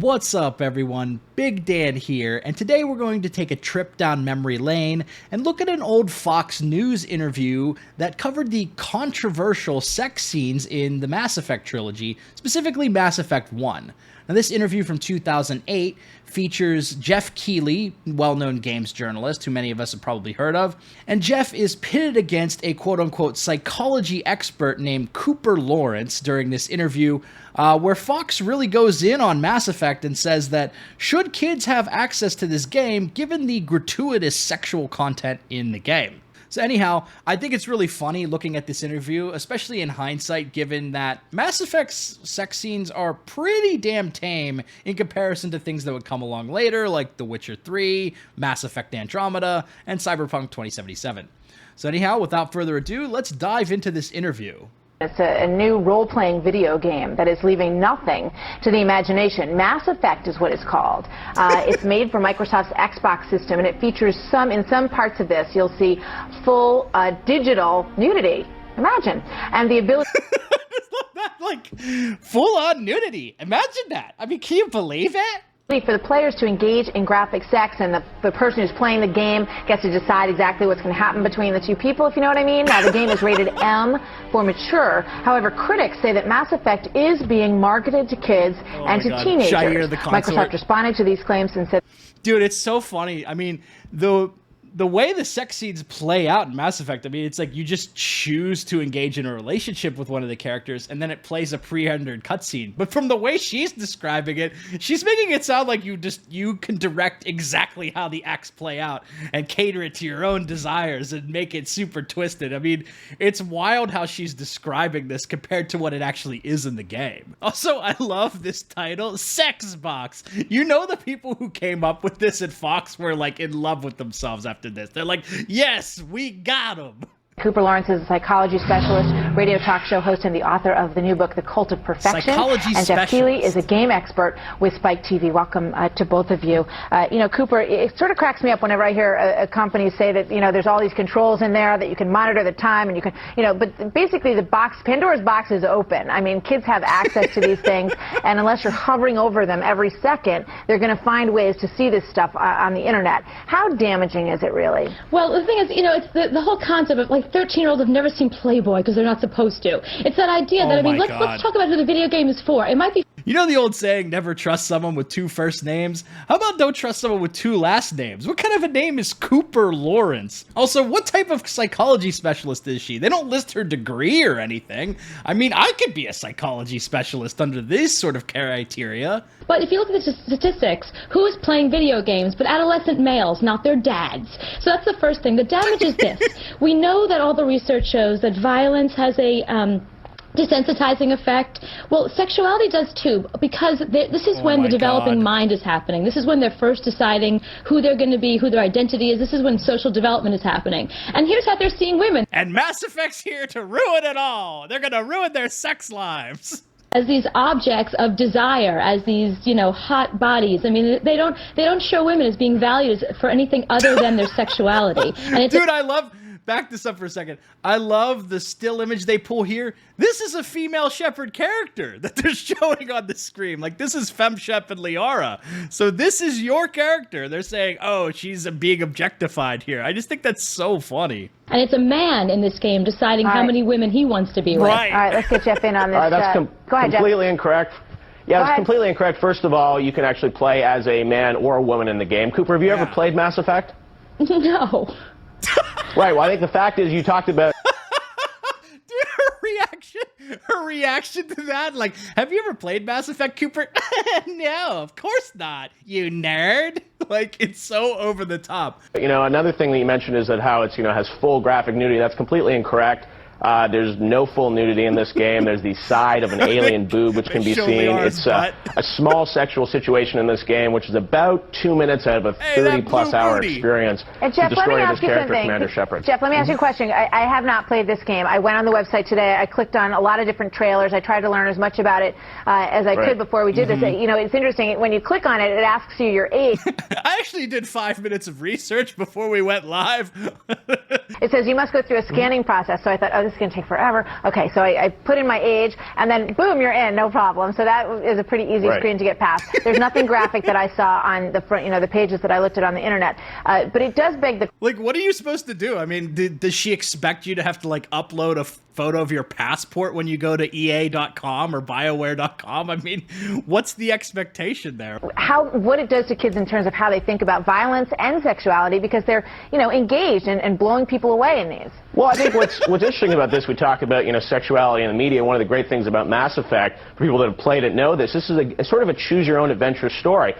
What's up, everyone? Big Dan here, and today we're going to take a trip down memory lane and look at an old Fox News interview that covered the controversial sex scenes in the Mass Effect trilogy, specifically Mass Effect 1. Now, this interview from 2008 features Geoff Keighley, well-known games journalist who many of us have probably heard of, and Geoff is pitted against a quote-unquote psychology expert named Cooper Lawrence during this interview, where Fox really goes in on Mass Effect and says that should kids have access to this game given the gratuitous sexual content in the game? So anyhow, I think it's really funny looking at this interview, especially in hindsight, given that Mass Effect's sex scenes are pretty damn tame in comparison to things that would come along later, like The Witcher 3, Mass Effect Andromeda, and Cyberpunk 2077. So anyhow, without further ado, let's dive into this interview. It's a new role-playing video game that is leaving nothing to the imagination. Mass Effect is what it's called. It's made for Microsoft's Xbox system, and it features in some parts of this, you'll see full digital nudity. Imagine. And the ability... like, full-on nudity. Imagine that. I mean, can you believe it? For the players to engage in graphic sex, and the person who's playing the game gets to decide exactly what's going to happen between the two people, if you know what I mean. Now, the game is rated M for mature. However, critics say that Mass Effect is being marketed to kids and to teenagers. Microsoft responded to these claims and said... Dude, it's so funny. I mean, the way the sex scenes play out in Mass Effect, I mean, it's like you just choose to engage in a relationship with one of the characters, and then it plays a pre-rendered cutscene. But from the way she's describing it, she's making it sound like you can direct exactly how the acts play out and cater it to your own desires and make it super twisted. I mean, it's wild how she's describing this compared to what it actually is in the game. Also, I love this title, Sex Box. You know, the people who came up with this at Fox were like in love with themselves after this. They're like, yes, we got him. Cooper Lawrence is a psychology specialist, radio talk show host, and the author of the new book, The Cult of Perfection. And Geoff Keighley is a game expert with Spike TV. Welcome to both of you. You know, Cooper, it sort of cracks me up whenever I hear a company say that, you know, there's all these controls in there that you can monitor the time and you can, you know, but basically the box, Pandora's box is open. I mean, kids have access to these things, and unless you're hovering over them every second, they're going to find ways to see this stuff on the internet. How damaging is it really? Well, the thing is, you know, it's the whole concept of, like, 13-year-olds have never seen Playboy because they're not supposed to. It's that idea that, I mean, let's talk about who the video game is for. It might be... You know the old saying, never trust someone with two first names? How about don't trust someone with two last names? What kind of a name is Cooper Lawrence? Also, what type of psychology specialist is she? They don't list her degree or anything. I mean, I could be a psychology specialist under this sort of criteria. But if you look at the statistics, who is playing video games but adolescent males, not their dads? So that's the first thing. The damage is this. We know that all the research shows that violence has a... desensitizing effect. Well, sexuality does too, because this is when the developing mind is happening. This is when they're first deciding who they're going to be, who their identity is. This is when social development is happening. And here's how they're seeing women. And Mass Effect's here to ruin it all. They're going to ruin their sex lives. As these objects of desire, as these, you know, hot bodies. I mean, they don't show women as being valued for anything other than their sexuality. And it's Dude, I love... Back this up for a second. I love the still image they pull here. This is a female Shepard character that they're showing on the screen. Like, this is Fem Shep and Liara. So this is your character. They're saying, oh, she's being objectified here. I just think that's so funny. And it's a man in this game deciding how many women he wants to be with. All right, let's get Geoff in on this. That's go ahead, completely Geoff. Incorrect. Yeah, it's completely incorrect. First of all, you can actually play as a man or a woman in the game. Cooper, have you ever played Mass Effect? No. Right, well, I think the fact is you talked about... Dude, her reaction to that, like, have you ever played Mass Effect, Cooper? No, of course not, you nerd. Like, it's so over the top. You know, another thing that you mentioned is that how it's, you know, has full graphic nudity. That's completely incorrect. There's no full nudity in this game. There's the side of an alien boob which can be seen. It's a small sexual situation in this game, which is about 2 minutes out of a 30-plus hour experience to destroy this character, Commander Shepard. Geoff, let me ask you a question. I have not played this game. I went on the website today. I clicked on a lot of different trailers. I tried to learn as much about it as I could before we did this. You know, it's interesting. When you click on it, it asks you your age. I actually did 5 minutes of research before we went live. It says you must go through a scanning process. So I thought, oh, this this is going to take forever. Okay, so I put in my age, and then boom, you're in, no problem. So that is a pretty easy screen to get past. There's nothing graphic that I saw on the front, the pages that I looked at on the internet. But it does beg the... Like, what are you supposed to do? I mean, does she expect you to have to, like, upload a photo of your passport when you go to EA.com or BioWare.com? I mean, what's the expectation there? What it does to kids in terms of how they think about violence and sexuality, because they're, engaged and blowing people away in these. Well, I think what's interesting about this, we talk about, sexuality in the media. One of the great things about Mass Effect, for people that have played it know this is a sort of a choose-your-own-adventure story.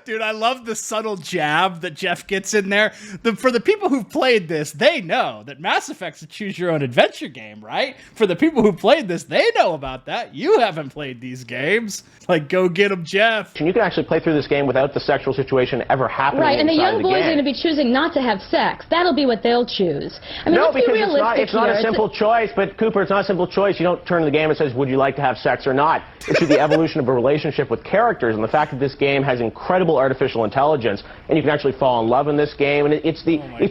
Dude, I love the subtle jab that Geoff gets in there. For the people who've played this, they know that Mass Effect's a choose-your-own-adventure game, right? For the people who played this, they know about that. You haven't played these games. Like, go get them, Geoff. And you can actually play through this game without the sexual situation ever happening. Right, and the young boys game. are going to be choosing not to have sex. That'll be what they'll choose. I mean, no, let's be because realistic it's not a simple choice. But Cooper, it's not a simple choice. You don't turn to the game and says, "Would you like to have sex or not?" It's the evolution of a relationship with characters, and the fact that this game has incredible artificial intelligence, and you can actually fall in love in this game, and it's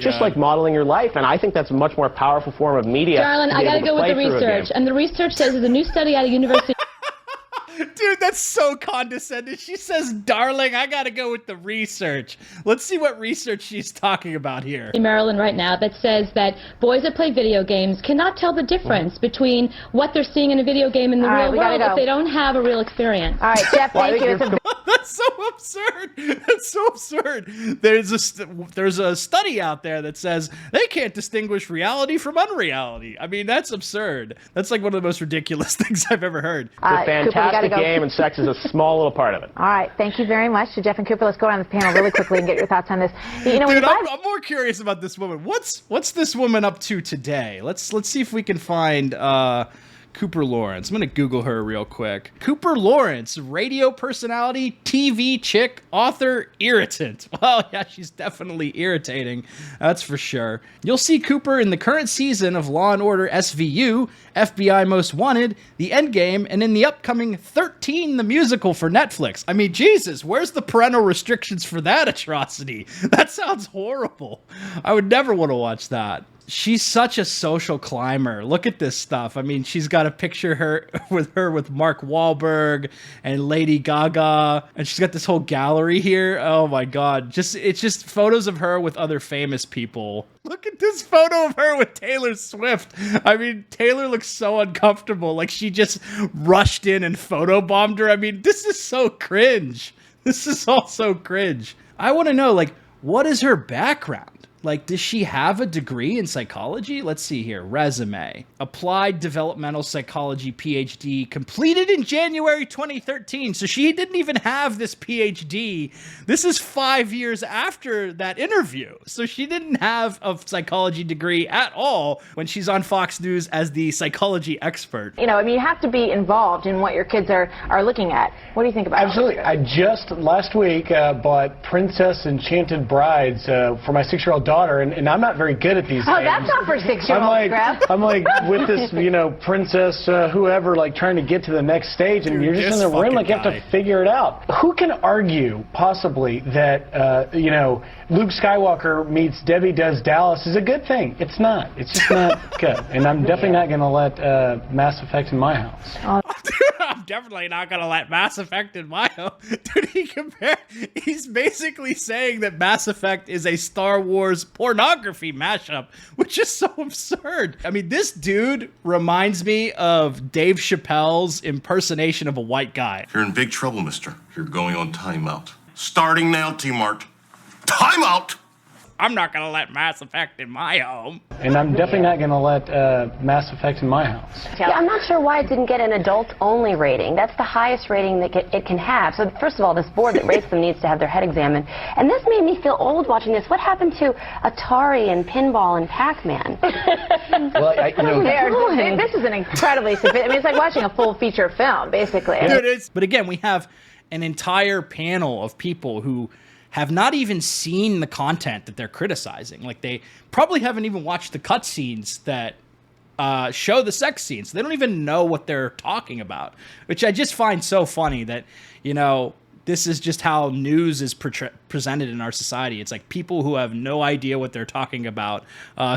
just like modeling your life, and I think that's a much more powerful form of media. Darling, I got to go with the research, and the research says there's a new study out of University. Dude, that's so condescending. She says, darling, I gotta go with the research. Let's see what research she's talking about here. In Maryland right now that says that boys that play video games cannot tell the difference between what they're seeing in a video game and the real world if they don't have a real experience. All right, Geoff, thank you. That's so absurd. That's so absurd. There's a study out there that says they can't distinguish reality from unreality. I mean, that's absurd. That's like one of the most ridiculous things I've ever heard. It's a fantastic game, and sex is a small little part of it. All right, thank you very much to Geoff and Cooper. Let's go around the panel really quickly and get your thoughts on this. Dude, I'm more curious about this woman. What's this woman up to today? Let's see if we can find Cooper Lawrence. I'm going to Google her real quick. Cooper Lawrence, radio personality, TV chick, author, irritant. Well, yeah, she's definitely irritating. That's for sure. You'll see Cooper in the current season of Law & Order SVU, FBI Most Wanted, The Endgame, and in the upcoming 13 the musical for Netflix. I mean, Jesus, where's the parental restrictions for that atrocity? That sounds horrible. I would never want to watch that. She's such a social climber. Look at this stuff. I mean, she's got a picture with Mark Wahlberg and Lady Gaga, and she's got this whole gallery here. Oh my God. It's just photos of her with other famous people. Look at this photo of her with Taylor Swift. I mean, Taylor looks so uncomfortable. Like she just rushed in and photobombed her. I mean, this is so cringe. This is all so cringe. I want to know, like, what is her background? Like, does she have a degree in psychology? Let's see here. Resume. Applied Developmental Psychology PhD, completed in January 2013. So she didn't even have this PhD. This is 5 years after that interview. So she didn't have a psychology degree at all when she's on Fox News as the psychology expert. I mean, you have to be involved in what your kids are looking at. What do you think about Absolutely. I just last week bought Princess Enchanted Brides for my 6-year-old daughter, and I'm not very good at these games. That's not for 6-year-olds, I'm like with this, princess, whoever, like trying to get to the next stage, and you're just in the room, like you have to figure it out. Who can argue, possibly, that, Luke Skywalker meets Debbie Does Dallas is a good thing? It's not. It's just not good. And I'm definitely not going to let Mass Effect in my house. I'm definitely not going to let Mass Effect in my home. Dude, he's basically saying that Mass Effect is a Star Wars pornography mashup, which is so absurd. I mean, this dude reminds me of Dave Chappelle's impersonation of a white guy. You're in big trouble, mister. You're going on timeout. Starting now, T-Mart. Timeout! I'm not going to let Mass Effect in my home. And I'm definitely not going to let Mass Effect in my house. Yeah, I'm not sure why it didn't get an adult-only rating. That's the highest rating that it can have. So first of all, this board that rates them needs to have their head examined. And this made me feel old watching this. What happened to Atari and Pinball and Pac-Man? Well, this is an incredibly sophisticated. I mean, it's like watching a full feature film, basically. Dude, but again, we have an entire panel of people who have not even seen the content that they're criticizing. Like, they probably haven't even watched the cutscenes that show the sex scenes. They don't even know what they're talking about, which I just find so funny that, this is just how news is presented in our society. It's like people who have no idea what they're talking about,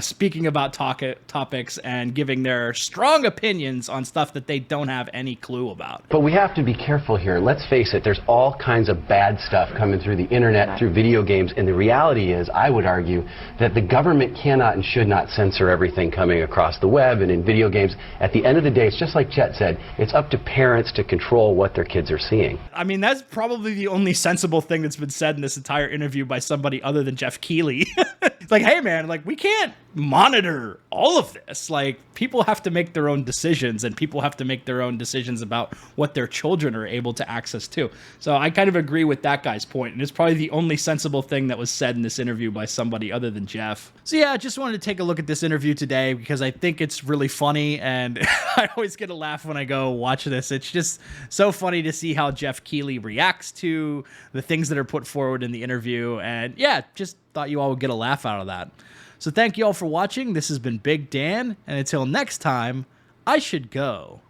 speaking about topics and giving their strong opinions on stuff that they don't have any clue about. But we have to be careful here. Let's face it, there's all kinds of bad stuff coming through the internet, through video games, and the reality is, I would argue, that the government cannot and should not censor everything coming across the web and in video games. At the end of the day, it's just like Chet said, it's up to parents to control what their kids are seeing. I mean, that's probably the only sensible thing that's been said in this entire interview by somebody other than Geoff Keighley. It's like, hey man, like, we can't monitor all of this. Like, people have to make their own decisions, and people have to make their own decisions about what their children are able to access to. So I kind of agree with that guy's point, and it's probably the only sensible thing that was said in this interview by somebody other than Geoff. So yeah, I just wanted to take a look at this interview today because I think it's really funny, and I always get a laugh when I go watch this. It's just so funny to see how Geoff Keighley reacts to the things that are put forward in the interview, and yeah, just thought you all would get a laugh out of that. So thank you all for watching. This has been Big Dan, and until next time, I should go.